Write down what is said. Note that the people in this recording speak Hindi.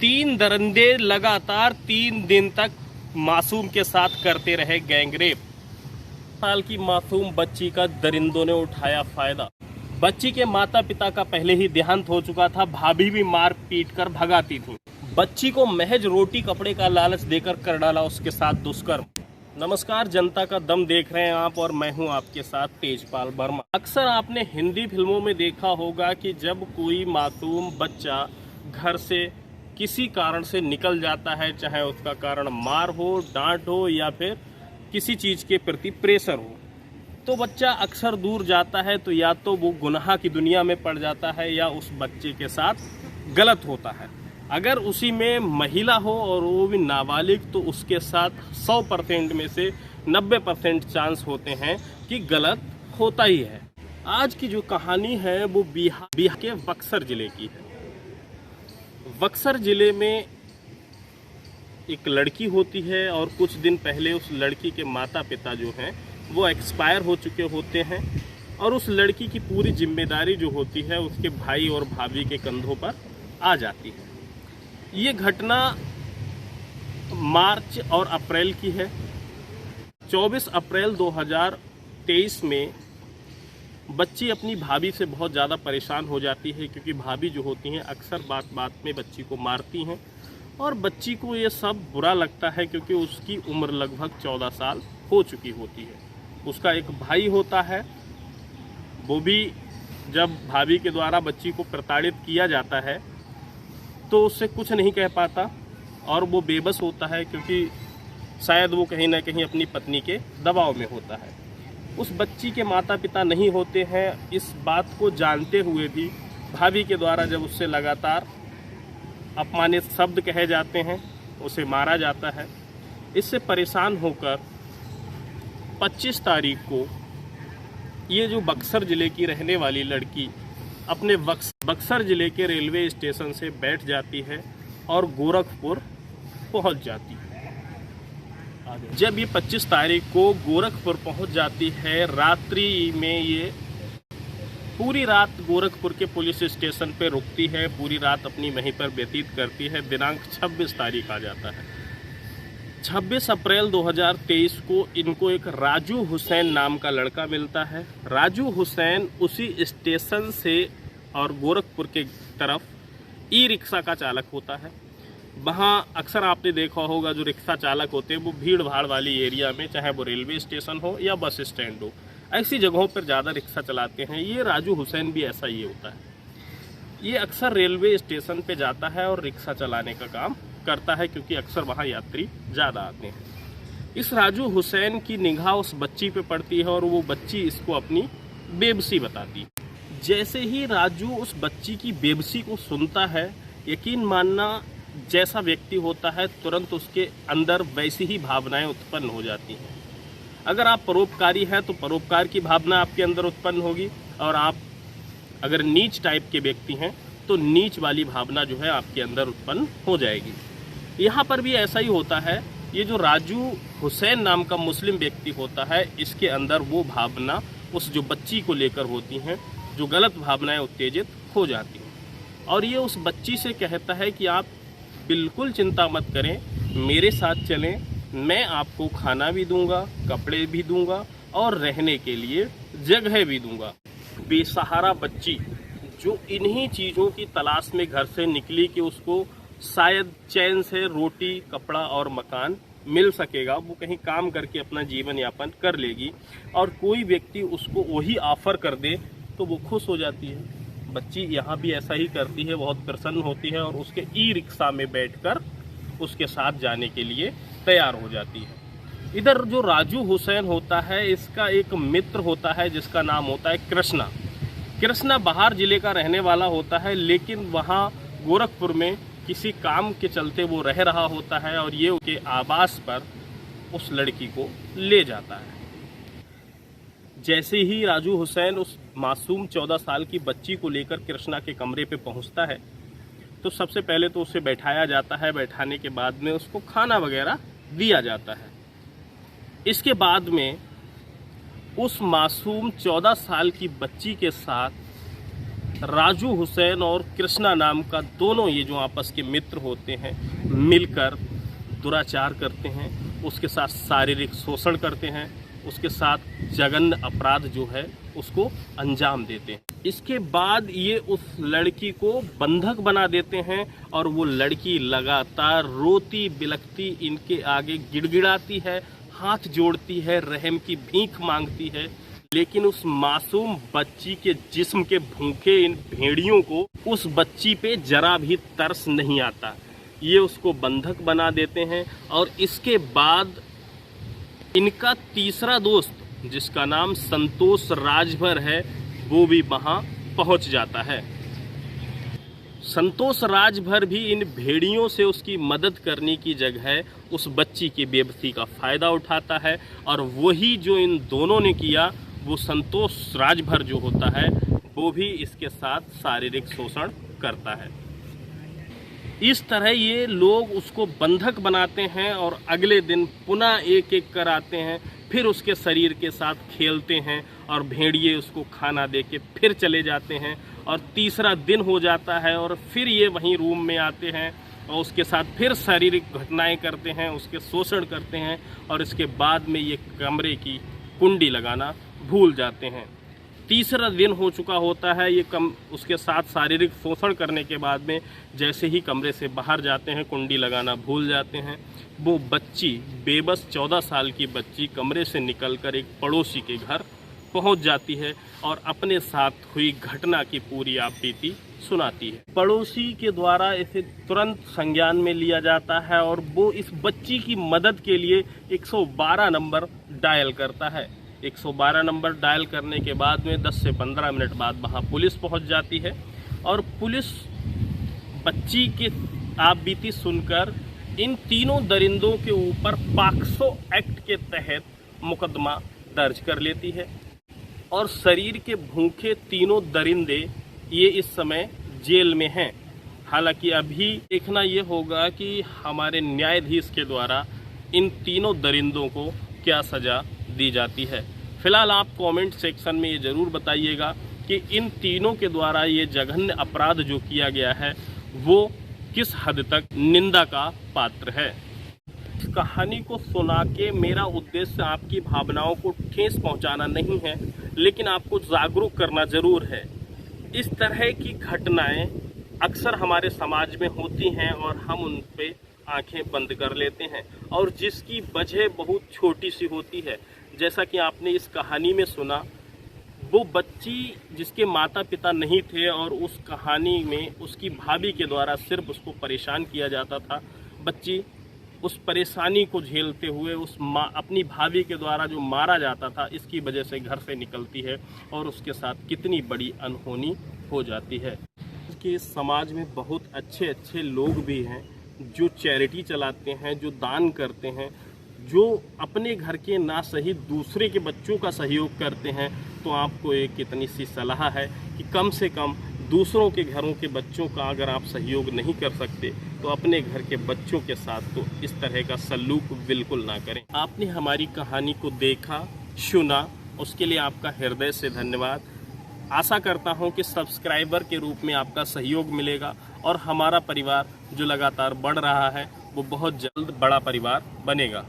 तीन दरिंदे लगातार 3 दिन तक मासूम के साथ करते रहे गैंगरेप। साल की मासूम बच्ची का दरिंदों ने उठाया फायदा। बच्ची के माता पिता का पहले ही देहांत हो चुका था, भाभी भी मार पीट कर भगाती थी। बच्ची को महज रोटी कपड़े का लालच देकर कर डाला उसके साथ दुष्कर्म। नमस्कार, जनता का दम देख रहे हैं आप और मैं हूं आपके साथ तेजपाल वर्मा। अक्सर आपने हिंदी फिल्मों में देखा होगा कि जब कोई मासूम बच्चा घर से किसी कारण से निकल जाता है, चाहे उसका कारण मार हो, डांट हो या फिर किसी चीज़ के प्रति प्रेशर हो, तो बच्चा अक्सर दूर जाता है तो या तो वो गुनाह की दुनिया में पड़ जाता है या उस बच्चे के साथ गलत होता है। अगर उसी में महिला हो और वो भी नाबालिग, तो उसके साथ 100% में से 90% चांस होते हैं कि गलत होता ही है। आज की जो कहानी है वो बिहार के बक्सर जिले की है। बक्सर जिले में एक लड़की होती है और कुछ दिन पहले उस लड़की के माता पिता जो हैं वो एक्सपायर हो चुके होते हैं और उस लड़की की पूरी जिम्मेदारी जो होती है उसके भाई और भाभी के कंधों पर आ जाती है। ये घटना मार्च और अप्रैल की है। 24 अप्रैल 2023 में बच्ची अपनी भाभी से बहुत ज़्यादा परेशान हो जाती है, क्योंकि भाभी जो होती हैं अक्सर बात बात में बच्ची को मारती हैं और बच्ची को ये सब बुरा लगता है, क्योंकि उसकी उम्र लगभग 14 साल हो चुकी होती है। उसका एक भाई होता है, वो भी जब भाभी के द्वारा बच्ची को प्रताड़ित किया जाता है तो उससे कुछ नहीं कह पाता और वो बेबस होता है, क्योंकि शायद वो कहीं ना कहीं अपनी पत्नी के दबाव में होता है। उस बच्ची के माता पिता नहीं होते हैं। इस बात को जानते हुए भी भाभी के द्वारा जब उससे लगातार अपमानित शब्द कहे जाते हैं, उसे मारा जाता है। इससे परेशान होकर 25 तारीख को ये जो बक्सर ज़िले की रहने वाली लड़की अपने बक्सर ज़िले के रेलवे स्टेशन से बैठ जाती है और गोरखपुर पहुंच जाती है। जब ये 25 तारीख को गोरखपुर पहुंच जाती है, रात्रि में ये पूरी रात गोरखपुर के पुलिस स्टेशन पे रुकती है, पूरी रात अपनी वहीं पर व्यतीत करती है। दिनांक 26 तारीख आ जाता है। 26 अप्रैल 2023 को इनको एक राजू हुसैन नाम का लड़का मिलता है। राजू हुसैन उसी स्टेशन से और गोरखपुर के तरफ ई रिक्शा का चालक होता है। वहाँ अक्सर आपने देखा होगा जो रिक्शा चालक होते हैं वो भीड़ भाड़ वाली एरिया में, चाहे वो रेलवे स्टेशन हो या बस स्टैंड हो, ऐसी जगहों पर ज़्यादा रिक्शा चलाते हैं। ये राजू हुसैन भी ऐसा ही होता है। ये अक्सर रेलवे स्टेशन पे जाता है और रिक्शा चलाने का काम करता है, क्योंकि अक्सर वहाँ यात्री ज़्यादा आते हैं। इस राजू हुसैन की निगाह उस बच्ची पे पड़ती है और वो बच्ची इसको अपनी बेबसी बताती है। जैसे ही राजू उस बच्ची की बेबसी को सुनता है, यकीन मानना जैसा व्यक्ति होता है तुरंत उसके अंदर वैसी ही भावनाएं उत्पन्न हो जाती हैं। अगर आप परोपकारी हैं तो परोपकार की भावना आपके अंदर उत्पन्न होगी, और आप अगर नीच टाइप के व्यक्ति हैं तो नीच वाली भावना जो है आपके अंदर उत्पन्न हो जाएगी। यहाँ पर भी ऐसा ही होता है। ये जो राजू हुसैन नाम का मुस्लिम व्यक्ति होता है, इसके अंदर वो भावना उस जो बच्ची को लेकर होती हैं, जो गलत भावनाएं उत्तेजित हो जाती हैं। और ये उस बच्ची से कहता है कि आप बिल्कुल चिंता मत करें, मेरे साथ चलें, मैं आपको खाना भी दूंगा, कपड़े भी दूंगा और रहने के लिए जगह भी दूंगा। बेसहारा बच्ची जो इन्हीं चीज़ों की तलाश में घर से निकली कि उसको शायद चैन से रोटी, कपड़ा और मकान मिल सकेगा, वो कहीं काम करके अपना जीवन यापन कर लेगी और कोई व्यक्ति उसको वही ऑफर कर दे तो वो खुश हो जाती है। बच्ची यहाँ भी ऐसा ही करती है, बहुत प्रसन्न होती है और उसके ई रिक्शा में बैठकर उसके साथ जाने के लिए तैयार हो जाती है। इधर जो राजू हुसैन होता है, इसका एक मित्र होता है जिसका नाम होता है कृष्णा। कृष्णा बाहर जिले का रहने वाला होता है, लेकिन वहाँ गोरखपुर में किसी काम के चलते वो रह रहा होता है और ये उसके आवास पर उस लड़की को ले जाता है। जैसे ही राजू हुसैन उस मासूम 14 साल की बच्ची को लेकर कृष्णा के कमरे पे पहुंचता है तो सबसे पहले तो उसे बैठाया जाता है। बैठाने के बाद में उसको खाना वगैरह दिया जाता है। इसके बाद में उस मासूम 14 साल की बच्ची के साथ राजू हुसैन और कृष्णा नाम का दोनों ये जो आपस के मित्र होते हैं मिलकर दुराचार करते हैं, उसके साथ शारीरिक शोषण करते हैं, उसके साथ जघन्य अपराध जो है उसको अंजाम देते हैं। इसके बाद ये उस लड़की को बंधक बना देते हैं और वो लड़की लगातार रोती बिलखती इनके आगे गिड़गिड़ाती है, हाथ जोड़ती है, रहम की भीख मांगती है। लेकिन उस मासूम बच्ची के जिस्म के भूखे इन भेड़ियों को उस बच्ची पे जरा भी तरस नहीं आता। ये उसको बंधक बना देते हैं और इसके बाद इनका तीसरा दोस्त जिसका नाम संतोष राजभर है वो भी वहां पहुंच जाता है। संतोष राजभर भी इन भेड़ियों से उसकी मदद करने की जगह उस बच्ची की बेबसी का फ़ायदा उठाता है और वही जो इन दोनों ने किया वो संतोष राजभर जो होता है वो भी इसके साथ शारीरिक शोषण करता है। इस तरह ये लोग उसको बंधक बनाते हैं और अगले दिन पुनः एक एक कर आते हैं, फिर उसके शरीर के साथ खेलते हैं और भेड़िए उसको खाना दे के फिर चले जाते हैं। और तीसरा दिन हो जाता है और फिर ये वहीं रूम में आते हैं और उसके साथ फिर शारीरिक घटनाएं करते हैं, उसके शोषण करते हैं और इसके बाद में ये कमरे की कुंडी लगाना भूल जाते हैं। तीसरा दिन हो चुका होता है, ये उसके साथ शारीरिक शोषण करने के बाद में जैसे ही कमरे से बाहर जाते हैं कुंडी लगाना भूल जाते हैं। वो बच्ची बेबस 14 साल की बच्ची कमरे से निकलकर एक पड़ोसी के घर पहुंच जाती है और अपने साथ हुई घटना की पूरी आपबीती सुनाती है। पड़ोसी के द्वारा इसे तुरंत संज्ञान में लिया जाता है और वो इस बच्ची की मदद के लिए 112 नंबर डायल करता है। 112 नंबर डायल करने के बाद में 10 से 15 मिनट बाद वहाँ पुलिस पहुँच जाती है और पुलिस बच्ची की आपबीती सुनकर इन तीनों दरिंदों के ऊपर पॉक्सो एक्ट के तहत मुकदमा दर्ज कर लेती है और शरीर के भूखे तीनों दरिंदे ये इस समय जेल में हैं। हालांकि अभी देखना ये होगा कि हमारे न्यायाधीश के द्वारा इन तीनों दरिंदों को क्या सज़ा दी जाती है। फिलहाल आप कमेंट सेक्शन में ये ज़रूर बताइएगा कि इन तीनों के द्वारा ये जघन्य अपराध जो किया गया है वो किस हद तक निंदा का पात्र है। इस कहानी को सुना के मेरा उद्देश्य आपकी भावनाओं को ठेस पहुंचाना नहीं है, लेकिन आपको जागरूक करना ज़रूर है। इस तरह की घटनाएं अक्सर हमारे समाज में होती हैं और हम उन पे आंखें बंद कर लेते हैं और जिसकी वजह बहुत छोटी सी होती है। जैसा कि आपने इस कहानी में सुना, वो बच्ची जिसके माता पिता नहीं थे और उस कहानी में उसकी भाभी के द्वारा सिर्फ उसको परेशान किया जाता था। बच्ची उस परेशानी को झेलते हुए अपनी भाभी के द्वारा जो मारा जाता था इसकी वजह से घर से निकलती है और उसके साथ कितनी बड़ी अनहोनी हो जाती है। कि समाज में बहुत अच्छे अच्छे लोग भी हैं जो चैरिटी चलाते हैं, जो दान करते हैं, जो अपने घर के ना सही दूसरे के बच्चों का सहयोग करते हैं। तो आपको एक इतनी सी सलाह है कि कम से कम दूसरों के घरों के बच्चों का अगर आप सहयोग नहीं कर सकते तो अपने घर के बच्चों के साथ तो इस तरह का सलूक बिल्कुल ना करें। आपने हमारी कहानी को देखा, सुना, उसके लिए आपका हृदय से धन्यवाद। आशा करता हूं कि सब्सक्राइबर के रूप में आपका सहयोग मिलेगा और हमारा परिवार जो लगातार बढ़ रहा है वो बहुत जल्द बड़ा परिवार बनेगा।